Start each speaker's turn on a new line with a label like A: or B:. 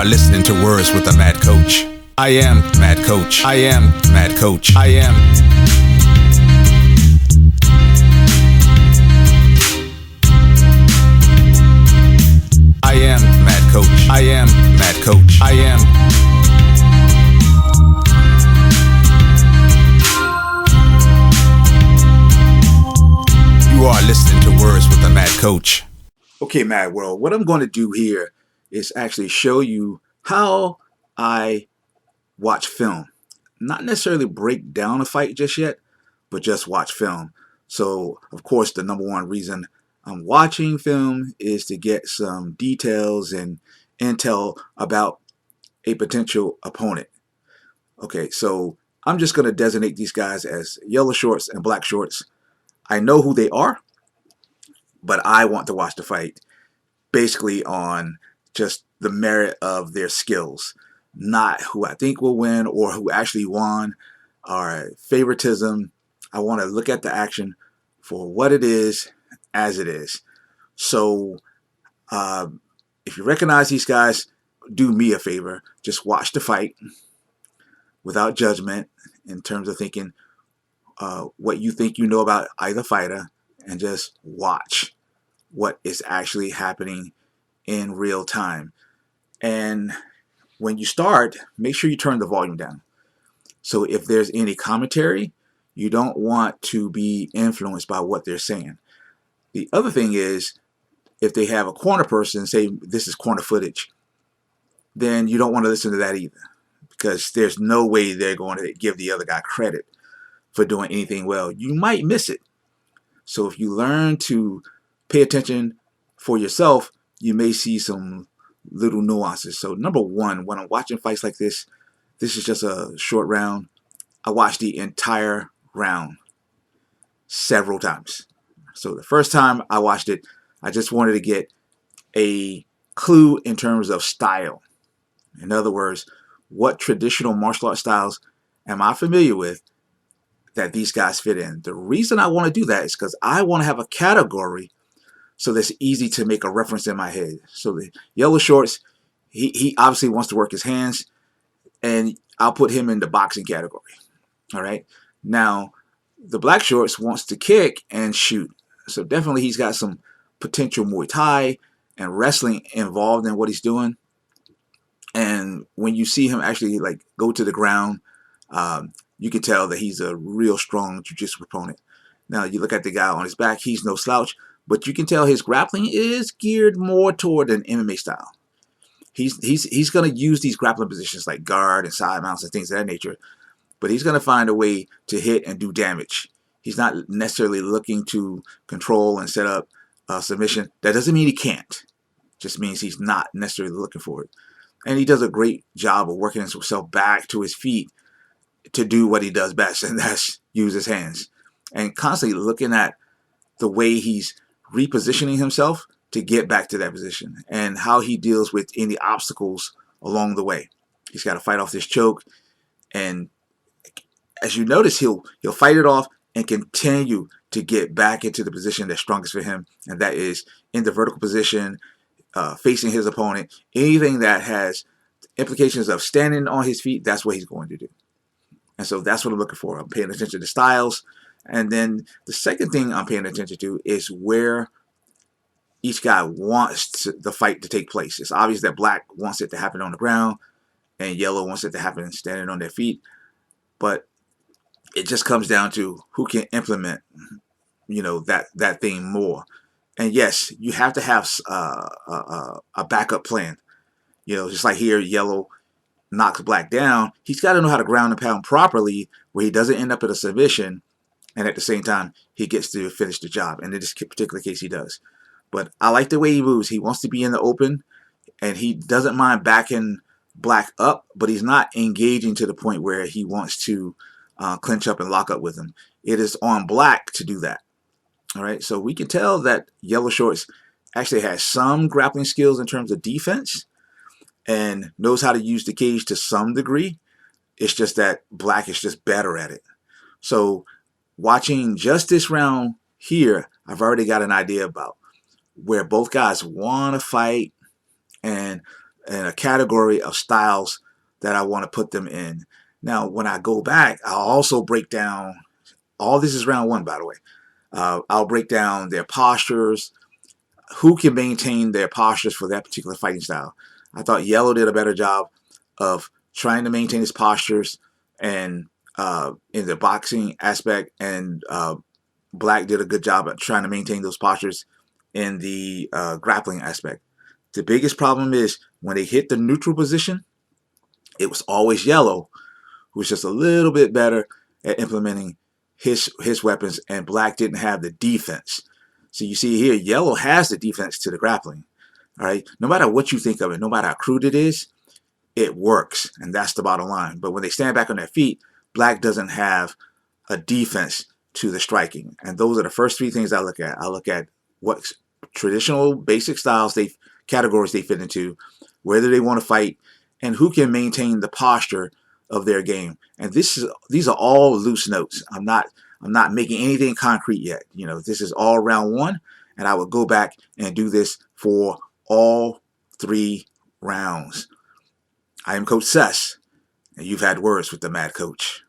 A: are listening to Words with the Mad Coach. I am Mad Coach. I am Mad Coach. I am. I am Mad Coach. I am Mad Coach. I am. You are listening to Words with the Mad Coach. Okay, Mad World, what I'm going to do here is actually show you how I watch film. Not necessarily break down a fight just yet, but just watch film. So, of course, the number one reason I'm watching film is to get some details and intel about a potential opponent. Okay, so I'm just going to designate these guys as yellow shorts and black shorts. I know who they are, but I want to watch the fight basically on just the merit of their skills, not who I think will win or who actually won or favoritism. I want to look at the action for what it is as it is. So if you recognize these guys, do me a favor. Just watch the fight without judgment in terms of thinking what you think you know about either fighter, and just watch what is actually happening in real time. And when you start, make sure you turn the volume down. So if there's any commentary, you don't want to be influenced by what they're saying. The other thing is, if they have a corner person say this is corner footage, then you don't want to listen to that either, because there's no way they're going to give the other guy credit for doing anything well. You might miss it. So if you learn to pay attention for yourself, you may see some little nuances. So number one, when I'm watching fights like this is just a short round. I watch the entire round several times. So the first time I watched it, I just wanted to get a clue in terms of style. In other words, what traditional martial arts styles am I familiar with that these guys fit in? The reason I want to do that is because I want to have a category so that's easy to make a reference in my head. So the yellow shorts, he obviously wants to work his hands, and I'll put him in the boxing category. All right. Now, the black shorts wants to kick and shoot. So definitely he's got some potential Muay Thai and wrestling involved in what he's doing. And when you see him actually like go to the ground, you can tell that he's a real strong jiu-jitsu opponent. Now, you look at the guy on his back, he's no slouch, but you can tell his grappling is geared more toward an MMA style. He's going to use these grappling positions like guard and side mounts and things of that nature, but he's going to find a way to hit and do damage. He's not necessarily looking to control and set up submission. That doesn't mean he can't. Just means he's not necessarily looking for it. And he does a great job of working himself back to his feet to do what he does best, and that's use his hands. And constantly looking at the way he's repositioning himself to get back to that position and how he deals with any obstacles along the way. He's got to fight off this choke, and as you notice, he'll fight it off and continue to get back into the position that's strongest for him, and that is in the vertical position, facing his opponent. Anything that has implications of standing on his feet, that's what he's going to do. And so that's what I'm looking for. I'm paying attention to styles. And then the second thing I'm paying attention to is where each guy wants the fight to take place. It's obvious that black wants it to happen on the ground and yellow wants it to happen standing on their feet. But it just comes down to who can implement, that thing more. And yes, you have to have a backup plan. Just like here, yellow knocks black down. He's got to know how to ground and pound properly where he doesn't end up in a submission, and at the same time, he gets to finish the job. And in this particular case, he does. But I like the way he moves. He wants to be in the open, and he doesn't mind backing black up, but he's not engaging to the point where he wants to clinch up and lock up with him. It is on black to do that. All right, so we can tell that yellow shorts actually has some grappling skills in terms of defense and knows how to use the cage to some degree. It's just that black is just better at it. So watching just this round here, I've already got an idea about where both guys want to fight and and a category of styles that I want to put them in. Now, when I go back, I'll also break down, all this is round one, by the way. I'll break down their postures, who can maintain their postures for that particular fighting style. I thought Yellow did a better job of trying to maintain his postures and in the boxing aspect, and Black did a good job at trying to maintain those postures in the grappling aspect. The biggest problem is when they hit the neutral position, it was always Yellow who was just a little bit better at implementing his weapons, and Black didn't have the defense. So you see here, Yellow has the defense to the grappling. All right, no matter what you think of it, no matter how crude it is, it works, and that's the bottom line. But when they stand back on their feet, Black doesn't have a defense to the striking, and those are the first three things I look at. I look at what traditional basic styles categories they fit into, whether they want to fight, and who can maintain the posture of their game. And these are all loose notes. I'm not making anything concrete yet. You know, this is all round one, and I will go back and do this for all 3 rounds. I am Coach Sess, and you've had words with the Mad Coach.